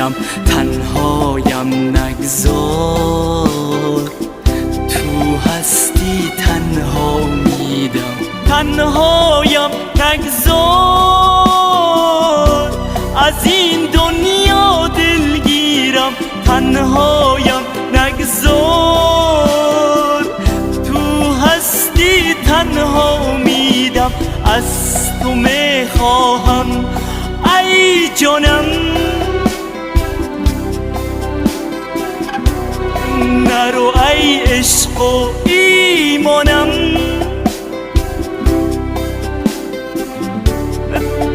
میرم، تنهایم نگذار، تو هستی تنها میدم، تنهایم نگذار، از این دنیا دلگیرم، تنهایم نگذار، تو هستی تنها میدم، از تو میخواهم ای جانم، نرو ای عشق و ایمانم،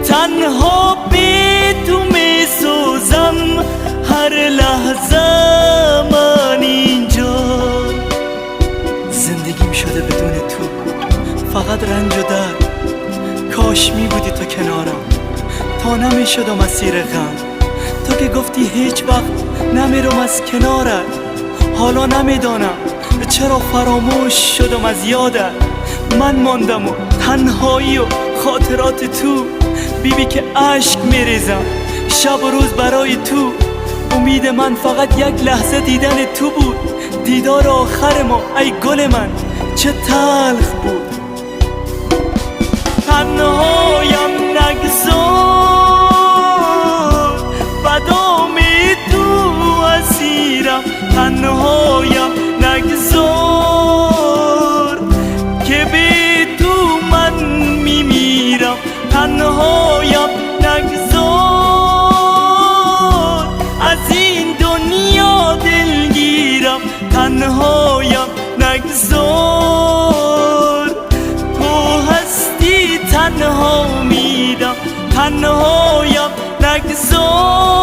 تنها بی تو میسوزم هر لحظه من اینجا، زندگیم شده بدون تو، فقط رنج و درد، کاش می بودی تو کنارم تا نمی شدم اسیر غم، تو که گفتی هیچ وقت نمیرم از کنارت، حالا نمیدانم چرا فراموش شدم از یادت، من ماندم و تنهایی و خاطرات تو، بیبی که عشق میریزم شب و روز برای تو، امید من فقط یک لحظه دیدن تو بود، دیدار آخر ما ای گل من چه تلخ بود، تنهایم نگذار، بدامی تو اسیرم، تنهایم نگذار، که بی تو من میمیرم، تنهایم نگذار، از این دنیا دلگیرم، تنهایم نگذار، تو هستی تنها میدم، تنهایم نگذار.